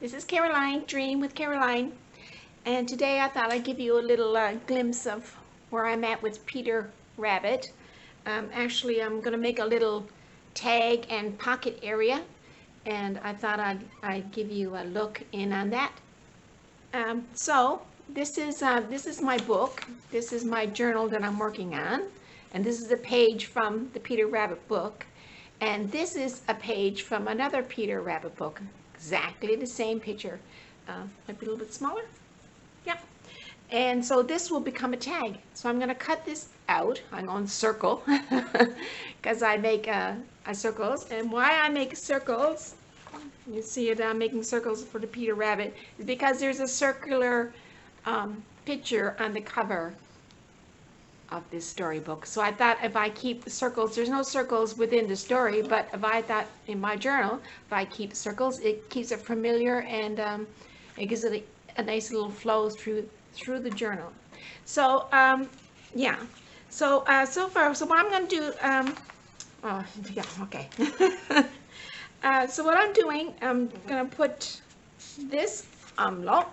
This is Caroline, Dream with Caroline. And today I thought I'd give you a little glimpse of where I'm at with Peter Rabbit. Actually, I'm going to make a little tag and pocket area. And I thought I'd give you a look in on that. So this is my book. This is my journal that I'm working on. And this is a page from the Peter Rabbit book. And this is a page from another Peter Rabbit book. Exactly the same picture. Might be a little bit smaller. Yeah. And so this will become a tag. So I'm going to cut this out. I'm going to circle because I make circles. And why I make circles, you see it, I'm making circles for the Peter Rabbit, is because there's a circular picture on the cover of this storybook. So I thought if I keep the circles, there's no circles within the story, but if I thought in my journal, if I keep circles, it keeps it familiar and it gives it a nice little flow through the journal. So yeah, so so what I'm going to do, yeah, okay. So what I'm doing, I'm going to put this envelope.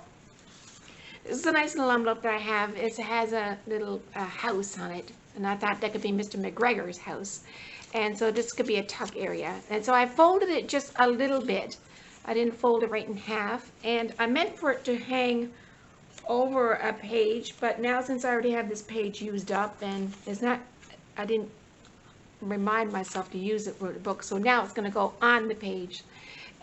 This is a nice little envelope that I have. It has a little house on it, and I thought that could be Mr. McGregor's house. And so this could be a tuck area. And so I folded it just a little bit. I didn't fold it right in half. And I meant for it to hang over a page, but now since I already have this page used up, and it's not, I didn't remind myself to use it for the book. So now it's going to go on the page.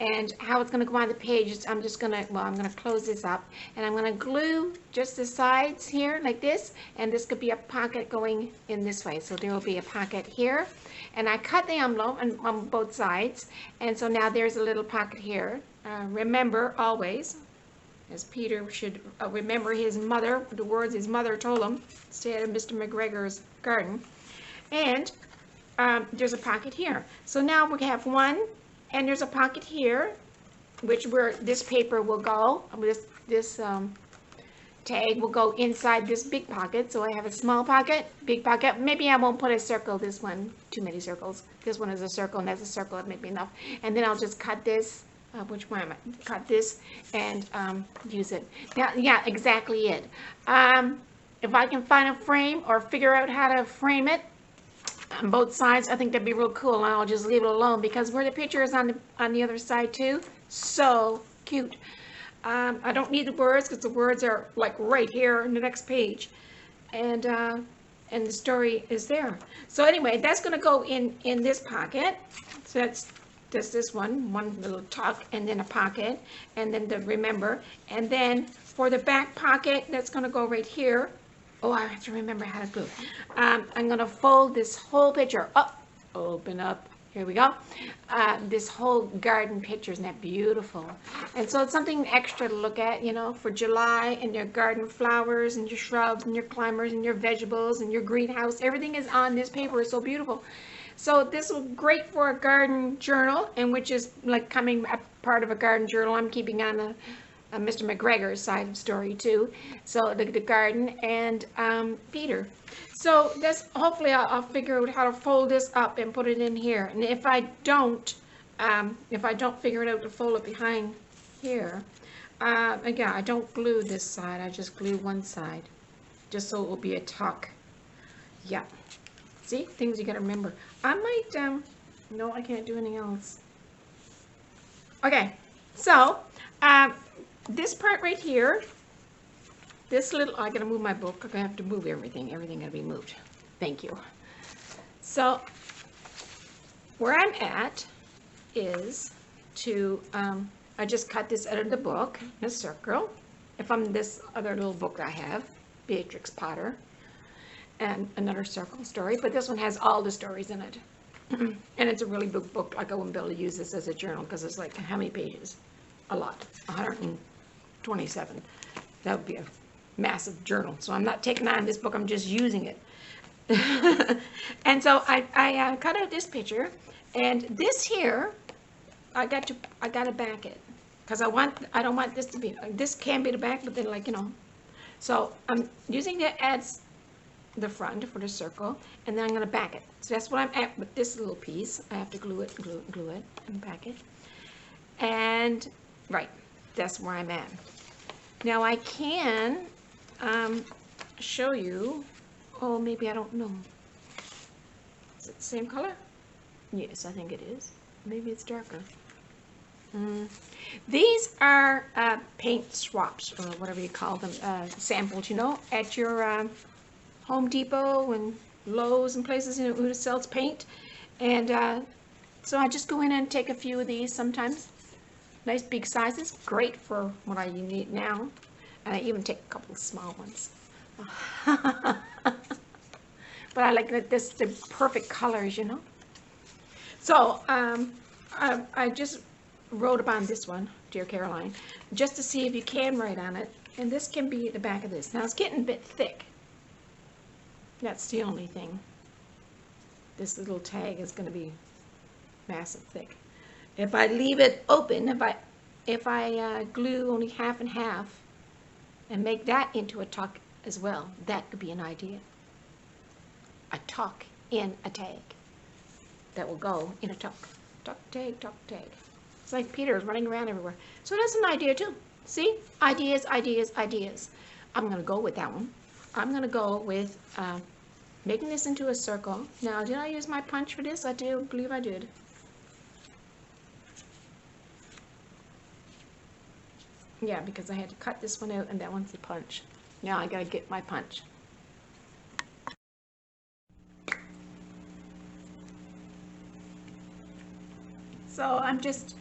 And how it's going to go on the page is I'm just going to, well, I'm going to close this up and I'm going to glue just the sides here like this, and this could be a pocket going in this way. So there will be a pocket here, and I cut the envelope on both sides, and so now there's a little pocket here. Remember always, as Peter should remember his mother, the words his mother told him, stay out of Mr. McGregor's garden. And there's a pocket here. So now we have one. And there's a pocket here, which where this paper will go. This tag will go inside this big pocket. So I have a small pocket, big pocket. Maybe I won't put a circle. This one, too many circles. This one is a circle, and that's a circle. That may be enough. And then I'll just cut this. Which one am I? Cut this and use it. Now, yeah, exactly it. If I can find a frame or figure out how to frame it on both sides, I think that'd be real cool, and I'll just leave it alone because where the picture is on the other side too, so cute. I don't need the words because the words are like right here in the next page, and the story is there. So anyway, that's going to go in this pocket. So that's this one little tuck, and then a pocket, and then the remember, and then for the back pocket, that's going to go right here. Oh, I have to remember how to glue. I'm going to fold this whole picture up, open up, here we go. This whole garden picture, isn't that beautiful? And so it's something extra to look at, you know, for July, and your garden flowers and your shrubs and your climbers and your vegetables and your greenhouse. Everything is on this paper. It's so beautiful. So this will be great for a garden journal, and which is like coming a part of a garden journal. I'm keeping on the Mr. McGregor's side of the story too. So the garden and Peter. So that's, hopefully I'll figure out how to fold this up and put it in here. And if I don't figure it out to fold it behind here, again, I don't glue this side. I just glue one side, just so it will be a tuck. Yeah. See, things you gotta remember. I might no, I can't do anything else. Okay, so this part right here, this little, I gotta move my book. I'm gonna have to move everything. Everything gotta be moved. Thank you. So where I'm at is to, I just cut this out of the book in a circle. If I'm this other little book I have, Beatrix Potter, and another circle story, but this one has all the stories in it. And it's a really big book. Like I wouldn't be able to use this as a journal because it's like, how many pages? A lot, 127. That would be a massive journal. So I'm not taking on this book, I'm just using it. And so I cut out this picture, and this here, I got to back it because I don't want this to be, this can be the back, but then, like, you know. So I'm using the adds the front for the circle, and then I'm going to back it. So that's what I'm at with this little piece. I have to glue it, and back it. And right, that's where I'm at. Now I can show you. Oh, maybe I don't know. Is it the same color? Yes, I think it is. Maybe it's darker. These are paint swaps, or whatever you call them, samples, you know, at your Home Depot and Lowe's and places, you know, who sells paint. And so I just go in and take a few of these sometimes. Nice big sizes, great for what I need now. And I even take a couple of small ones. But I like that this the perfect colors, you know. So I just wrote upon this one, Dear Caroline, just to see if you can write on it. And this can be the back of this. Now it's getting a bit thick. That's the only thing. This little tag is going to be massive thick. If I leave it open, if I glue only half and half and make that into a tuck as well, that could be an idea. A tuck in a tag that will go in a tuck. Tuck tag, tuck tag. It's like Peter is running around everywhere. So that's an idea too. See? Ideas, ideas, ideas. I'm going to go with that one. I'm going to go with making this into a circle. Now, did I use my punch for this? I do believe I did. Yeah, because I had to cut this one out and that one's the punch. Now I got to get my punch. So I'm just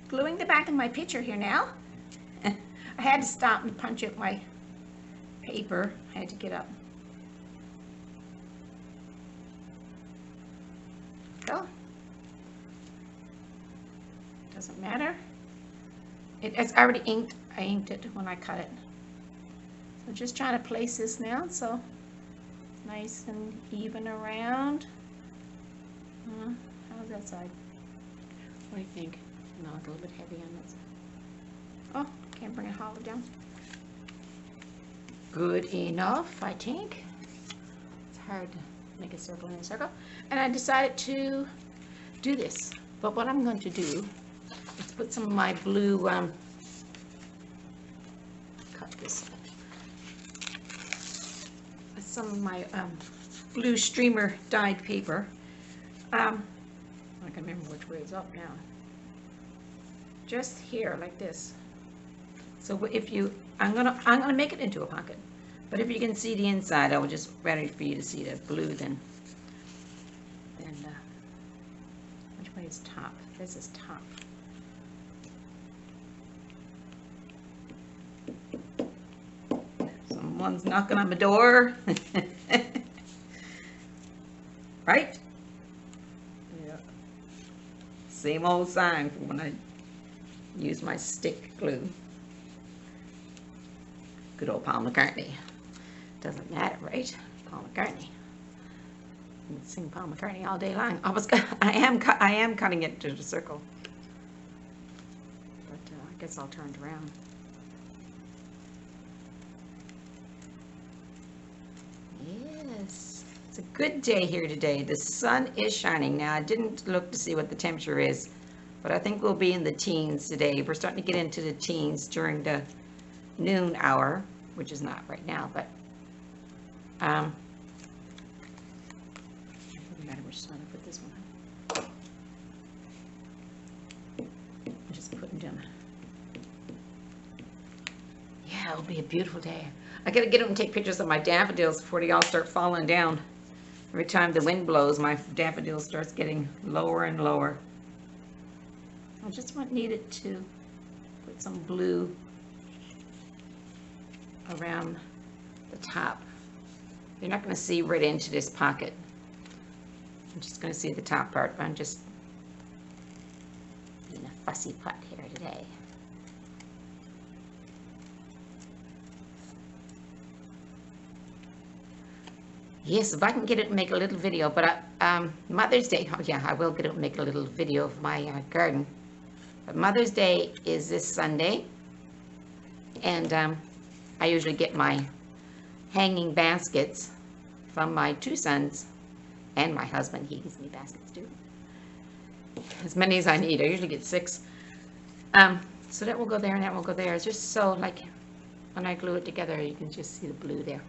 gluing the back of my picture here now. I had to stop and punch out my paper. I had to get up. So, doesn't matter. It's already inked. I inked it when I cut it. So just trying to place this now so it's nice and even around. How's that side? What do you think? No, it's a little bit heavy on this. Oh, can't bring it hollow down. Good enough, I think. It's hard to make a circle in a circle. And I decided to do this. But what I'm going to do is put some of my blue, cut this. Some of my blue streamer dyed paper. I can remember which way it's up now. Just here, like this. So if you, I'm gonna make it into a pocket. But if you can see the inside, I would just rather for you to see the blue than which way is top? This is top. Someone's knocking on my door. Right? Yeah. Same old sign for when I use my stick glue. Good old Paul McCartney. Doesn't matter, right? Paul McCartney. I can sing Paul McCartney all day long. I am cutting it to the circle. But I guess I'll turn it around. Yes, it's a good day here today. The sun is shining. Now, I didn't look to see what the temperature is, but I think we'll be in the teens today. We're starting to get into the teens during the noon hour, which is not right now, but it doesn't matter which side I put this one on. I'm just putting down. Yeah, it'll be a beautiful day. I gotta get up and take pictures of my daffodils before they all start falling down. Every time the wind blows, my daffodil starts getting lower and lower. I just needed to put some blue around the top. You're not going to see right into this pocket. I'm just going to see the top part, but I'm just being a fussy putt here today. Yes, if I can get it and make a little video, but Mother's Day, oh yeah, I will get it and make a little video of my garden. But Mother's Day is this Sunday, and I usually get my hanging baskets from my two sons and my husband. He gives me baskets too. As many as I need. I usually get 6. So that will go there and that will go there. It's just so like when I glue it together, you can just see the blue there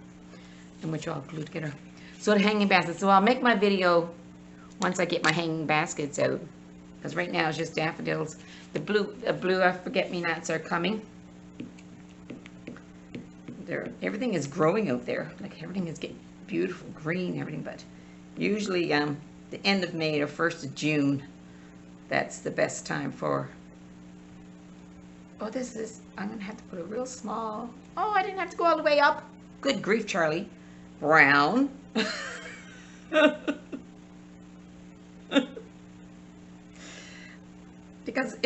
and which all glued together. So the hanging baskets. So I'll make my video once I get my hanging baskets out, because right now it's just daffodils. The blue forget-me-nots are coming. Everything is growing out there. Like everything is getting beautiful green, everything. But usually the end of May or 1st of June, that's the best time for. Oh, I'm gonna have to put a real small. Oh, I didn't have to go all the way up. Good grief, Charlie. Brown. Because,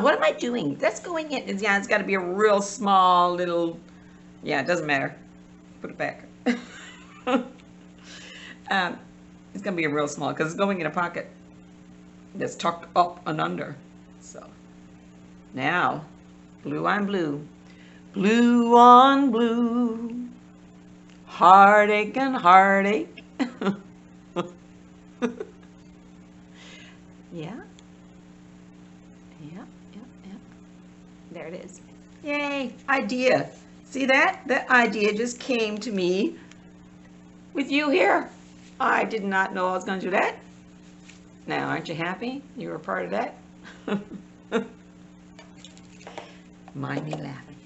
what am I doing? That's going in. Yeah, it's got to be a real small little. Yeah, it doesn't matter. Put it back. It's going to be a real small because it's going in a pocket that's tucked up and under. So now, blue on blue. Blue on blue. Heartache and heartache. Yeah. There it is. Yay, idea. See that? That idea just came to me with you here. I did not know I was going to do that. Now, aren't you happy you were part of that? Mind me laughing.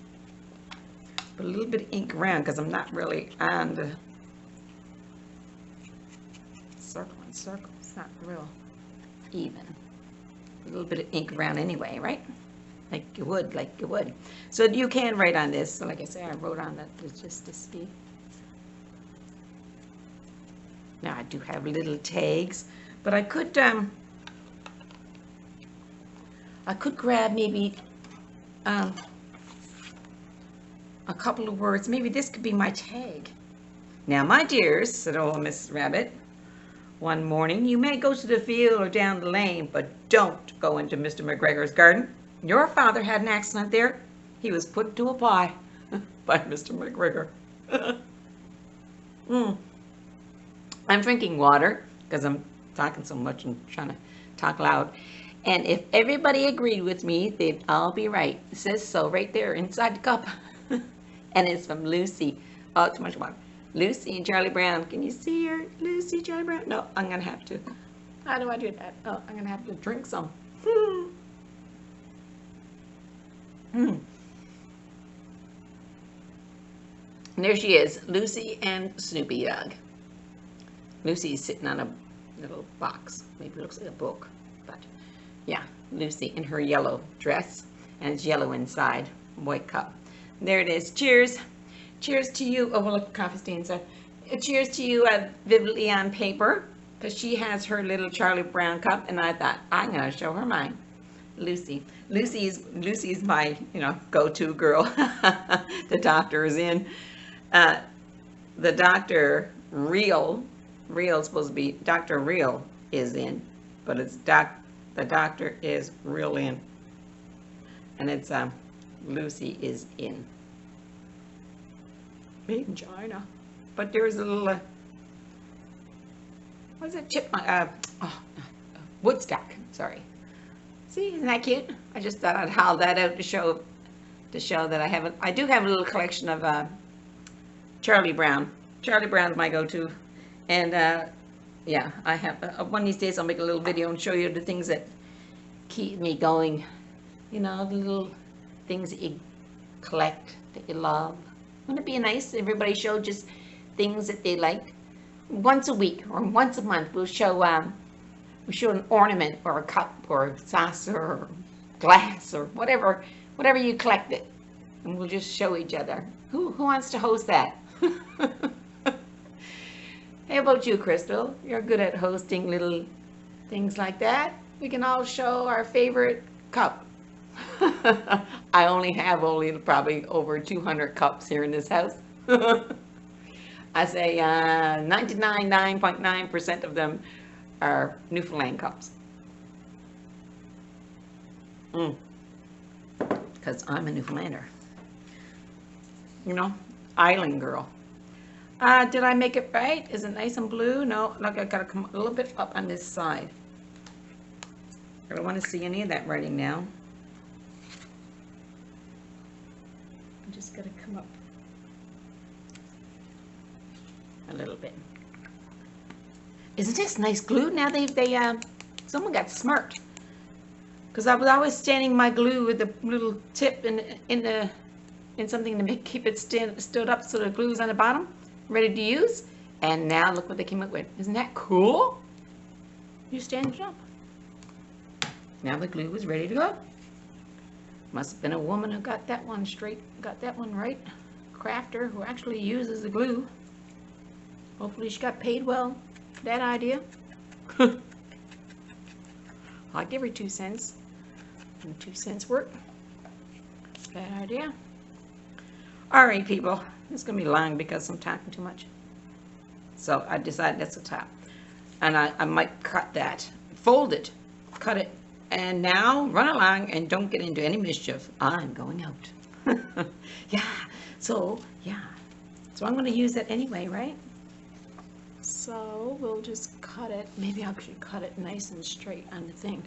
Put a little bit of ink around because I'm not really on the circle and circle. It's not real even. A little bit of ink around anyway, right? Like you would. So you can write on this. So like I said, I wrote on that just to see. Now I do have little tags, but I could grab maybe a couple of words. Maybe this could be my tag. Now, my dears, said old Miss Rabbit, one morning you may go to the field or down the lane, but don't go into Mr. McGregor's garden. Your father had an accident there. He was put to a pie by Mr. McGregor. I'm drinking water because I'm talking so much and trying to talk loud. And if everybody agreed with me, they'd all be right. It says so right there inside the cup. And it's from Lucy. Oh, too much water. Lucy and Charlie Brown. Can you see her? Lucy, Charlie Brown? No, I'm going to have to. How do I do that? Oh, I'm going to have to drink some. And there she is, Lucy and Snoopy Dog. Lucy's sitting on a little box. Maybe it looks like a book. But yeah, Lucy in her yellow dress. And it's yellow inside. White cup. There it is. Cheers. Cheers to you. Oh, well, look, coffee stains. Cheers to you, vividly on paper. Because she has her little Charlie Brown cup. And I thought, I'm going to show her mine. Lucy. Lucy's my, go-to girl. The doctor is in. The doctor, Real supposed to be, Dr. Real is in. But it's the doctor is real in. And it's, Lucy is in. Made in China. But there's a little, what's it, chipmunk, Woodstock, sorry. See, isn't that cute? I just thought I'd haul that out to show that I do have a little collection of Charlie Brown. Charlie Brown's my go-to. And yeah, I have, one of these days I'll make a little video and show you the things that keep me going. The little things that you collect, that you love. Wouldn't it be nice if everybody showed just things that they like? Once a week or once a month we'll show an ornament or a cup or a saucer or glass or whatever you collected, and we'll just show each other. Who wants to host that? Hey, about you, Crystal? You're good at hosting little things like that. We can all show our favorite cup. I only have probably over 200 cups here in this house. I say 99.9% of them are Newfoundland cups. Because I'm a Newfoundlander. Island girl. Did I make it right? Is it nice and blue? No, look, I gotta come a little bit up on this side. I don't want to see any of that writing now. I'm just going to come up a little bit. Isn't this nice glue? Now someone got smart. Because I was always standing my glue with the little tip in something to keep it stood up so the glue's on the bottom, ready to use. And now look what they came up with. Isn't that cool? You stand it up. Now the glue is ready to go. Must have been a woman who got that one straight, got that one right. Crafter who actually uses the glue. Hopefully she got paid well for that idea. I'll give her 2 cents. And 2 cents work. Bad idea. Alright people, it's going to be long because I'm talking too much. So I decided that's the top. And I might cut that. Fold it. Cut it. And now run along and don't get into any mischief. I'm going out. Yeah. So I'm going to use it anyway, right? So we'll just cut it. Maybe I should cut it nice and straight on the thing.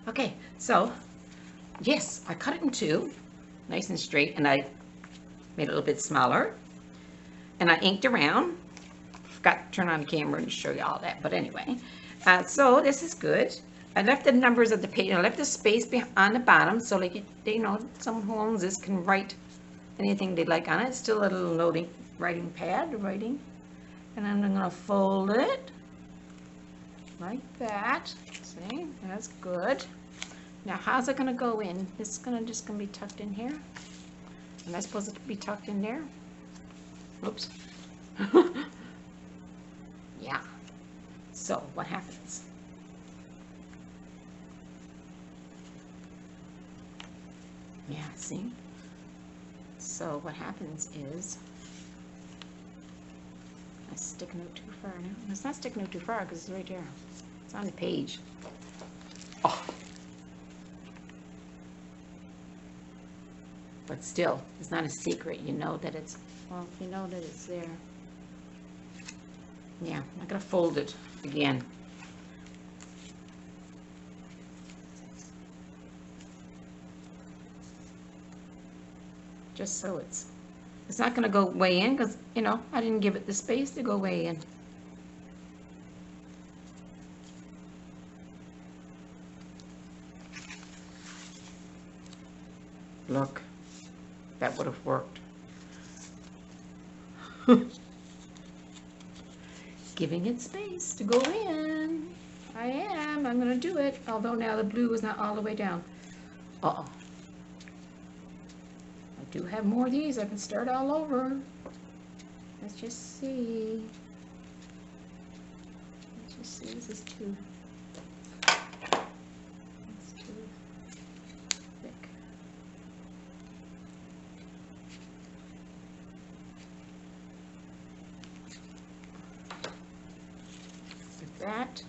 Okay, so yes, I cut it in 2, nice and straight, and I made it a little bit smaller. And I inked around. Forgot to turn on the camera and show you all that, but anyway. So this is good. I left the numbers of the page. I left the space on the bottom so like they know someone who owns this can write anything they like on it. It's still a little writing pad, and I'm going to fold it like that. See, that's good. Now how's it going to go in? It's just going to be tucked in here. Am I supposed to be tucked in there? Oops. Yeah. So what happens? Yeah, see? So what happens is I stick no too far now. It's not sticking no too far because it's right there. It's on the page. Oh. But still, it's not a secret. You know that it's, well, you know that it's there. Yeah, I'm going to fold it again. Just so it's not going to go way in because, you know, I didn't give it the space to go way in. Look, that would have worked. Giving it space to go in. I'm going to do it, although now the blue is not all the way down. Uh-oh. I do have more of these. I can start all over. Let's just see. Let's just see. This is too thick. Like that.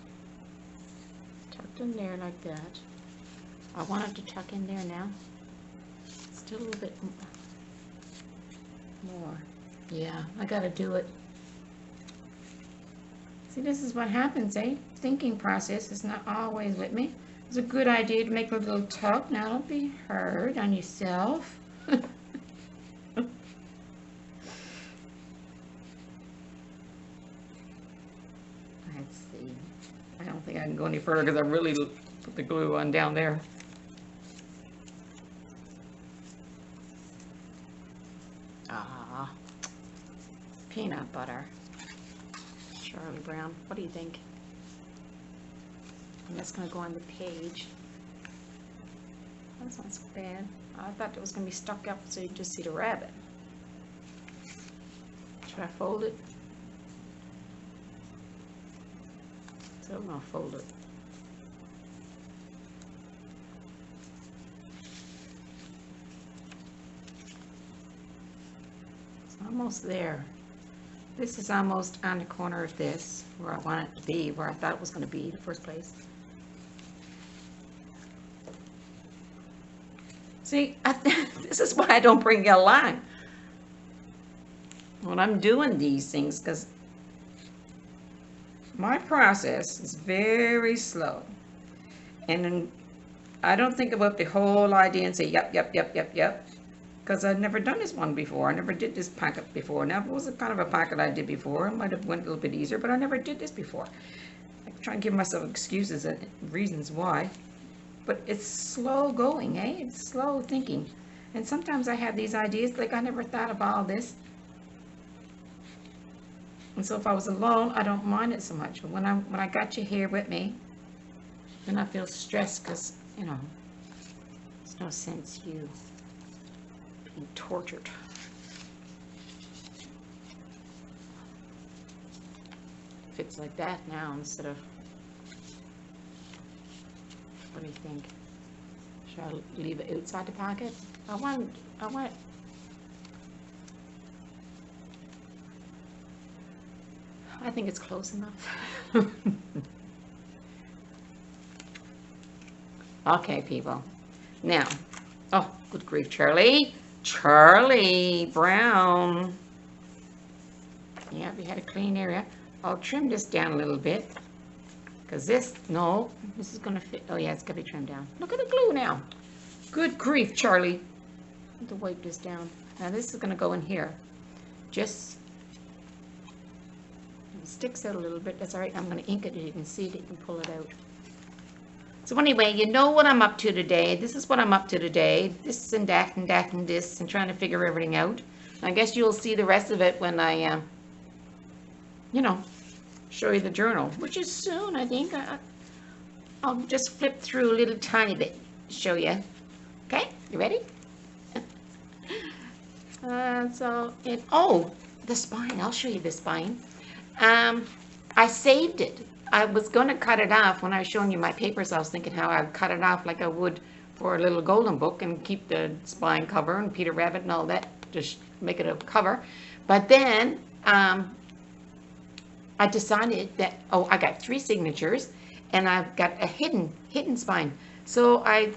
Tucked in there like that. I want it to tuck in there now. Still a little bit more. Yeah, I gotta do it. See, this is what happens, eh? Thinking process is not always with me. It's a good idea to make a little tuck. Now don't be hard on yourself. Let's see. I don't think I can go any further because I really put the glue on down there. Peanut butter. Charlie Brown, what do you think? And that's going to go on the page. That's not so bad. I thought it was going to be stuck up so you just see the rabbit. Should I fold it? So I'm going to fold it. It's almost there. This is almost on the corner of this, where I want it to be, where I thought it was going to be in the first place. See, this is why I don't bring you along when I'm doing these things, because my process is very slow. And then I don't think about the whole idea and say, yep, yep, yep, yep, yep. Because I've never done this one before. I never did this packet before. Now, if it was a kind of a packet I did before, it might have went a little bit easier, but I never did this before. I try and give myself excuses and reasons why. But it's slow going, eh? It's slow thinking. And sometimes I have these ideas, like I never thought of all this. And so if I was alone, I don't mind it so much. But when I got you here with me, then I feel stressed because, you know, there's no sense you being tortured. Fits like that now instead of, what do you think? Should I leave it outside the pocket? I want, I think it's close enough. Okay, people. Now, oh, good grief, Charlie. Charlie Brown. Yeah, we had a clean area. I'll trim this down a little bit. Because this is going to fit. Oh, yeah, it's going to be trimmed down. Look at the glue now. Good grief, Charlie. I have to wipe this down. Now, this is going to go in here. Just it sticks out a little bit. That's all right. I'm going to ink it. You can see it. You can pull it out. So anyway, you know what I'm up to today. This is what I'm up to today. This and that and that and this and trying to figure everything out. I guess you'll see the rest of it when I, you know, show you the journal, which is soon, I think. I'll just flip through a little tiny bit to show you. Okay, you ready? Oh, the spine. I'll show you the spine. I saved it. I was going to cut it off when I was showing you my papers. I was thinking how I'd cut it off like I would for a little golden book and keep the spine cover and Peter Rabbit and all that, just make it a cover. But then I decided that, oh, I got 3 signatures and I've got a hidden spine. So I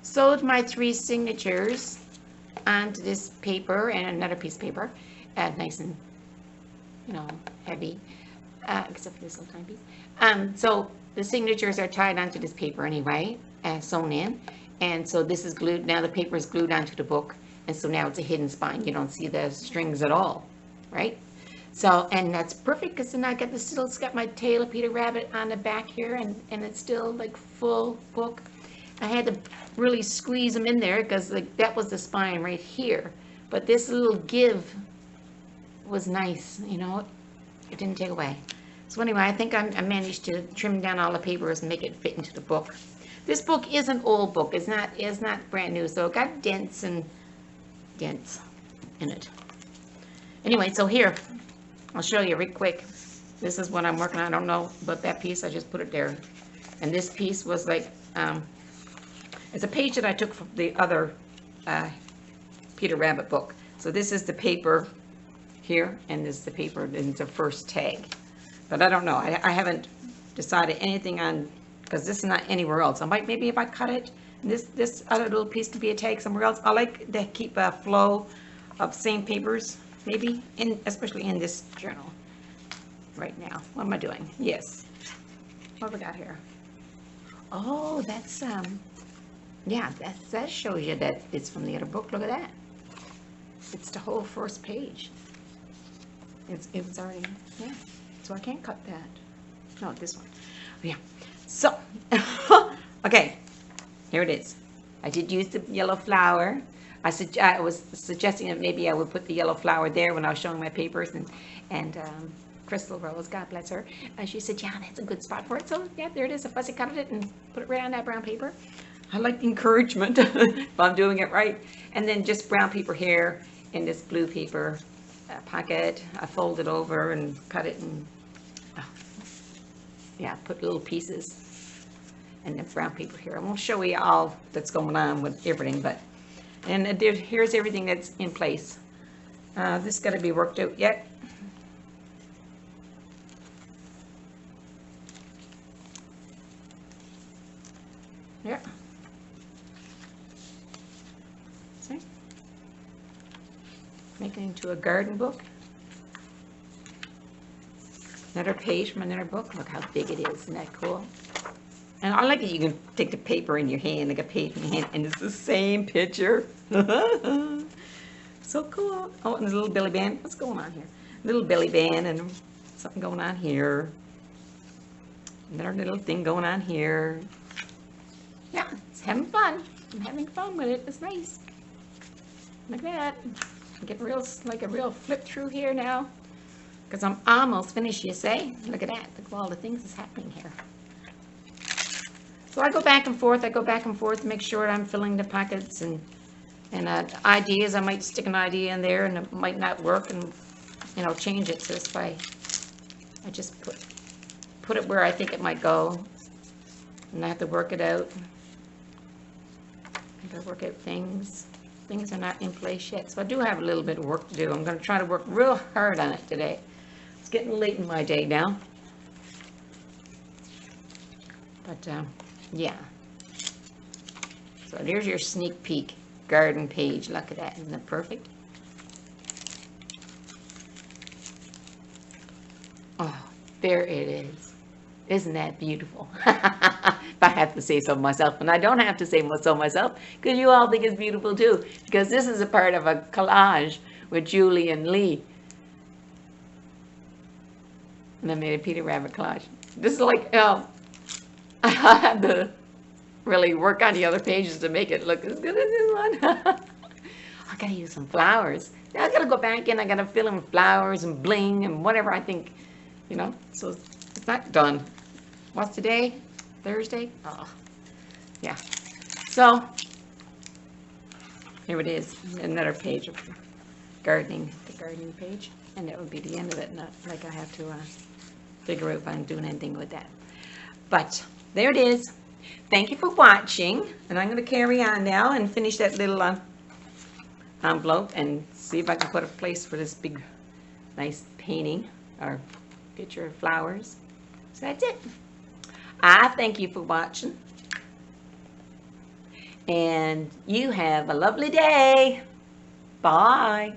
sewed my 3 signatures onto this paper and another piece of paper, nice and, you know, heavy. Except for this little tiny piece. So the signatures are tied onto this paper anyway, sewn in. And so this is glued, now the paper is glued onto the book. And so now it's a hidden spine. You don't see the strings at all, right? So, and that's perfect because then I got this little, it's got my tail of Peter Rabbit on the back here and it's still like full book. I had to really squeeze them in there because like that was the spine right here. But this little give was nice, you know. It didn't take away. So anyway, I think I managed to trim down all the papers and make it fit into the book. This book is an old book. It's not brand new, so it got dents in it. Anyway, so here, I'll show you real quick. This is what I'm working on. I don't know about that piece. I just put it there. And this piece was like, it's a page that I took from the other Peter Rabbit book. So this is the paper here, and this is the paper, and it's the first tag. But I don't know. I haven't decided anything on, because this is not anywhere else. I might, maybe if I cut it, this other little piece could be a tag somewhere else. I like to keep a flow of same papers, maybe, especially in this journal right now. What am I doing? Yes. What have we got here? Oh, that's, yeah, that shows you that it's from the other book. Look at that. It's the whole first page. It was already, yeah. So I can't cut that. No, this one. Yeah. So, okay. Here it is. I did use the yellow flower. I was suggesting that maybe I would put the yellow flower there when I was showing my papers, and Crystal Rose, God bless her, and she said, yeah, that's a good spot for it. So yeah, there it is. I fussy cutted it and put it right on that brown paper. I like the encouragement if I'm doing it right. And then just brown paper here in this blue paper pocket. I fold it over and cut it and yeah, put little pieces. And then brown paper here. I won't show you all that's going on with everything, but and here's everything that's in place. This got to be worked out yet. Yeah. See? Make it into a garden book. Another page from another book. Look how big it is. Isn't that cool? And I like it. You can take the paper in your hand, like a page in your hand, and it's the same picture. So cool. Oh, and there's a little belly band. What's going on here? Little belly band and something going on here. Another little thing going on here. Yeah, it's having fun. I'm having fun with it. It's nice. Look at that. I'm getting real, like a real flip through here now. Because I'm almost finished, you say? Look at that. Look at all the things that's happening here. So I go back and forth. I go back and forth to make sure I'm filling the pockets and ideas. I might stick an idea in there and it might not work, and change it. So this way, I just put it where I think it might go, and I have to work it out. I gotta work out things. Things are not in place yet, so I do have a little bit of work to do. I'm gonna try to work real hard on it today. It's getting late in my day now, but yeah. So there's your sneak peek garden page. Look at that. Isn't it perfect? Oh, there it is. Isn't that beautiful? If I have to say so myself, and I don't have to say so myself, because you all think it's beautiful too, because this is a part of a collage with Julie and Lee. And I made a Peter Rabbit collage. This is like, I had to really work on the other pages to make it look as good as this one. I gotta use some flowers. Now I gotta go back in, I gotta fill in with flowers and bling and whatever I think, so it's not done. What's today? Thursday? Oh, yeah. So, here it is, another page of gardening, the gardening page, and that would be the end of it, not like I have to figure out if I'm doing anything with that. But, there it is. Thank you for watching, and I'm going to carry on now and finish that little envelope and see if I can put a place for this big, nice painting or picture of flowers. So that's it. I thank you for watching, and you have a lovely day. Bye.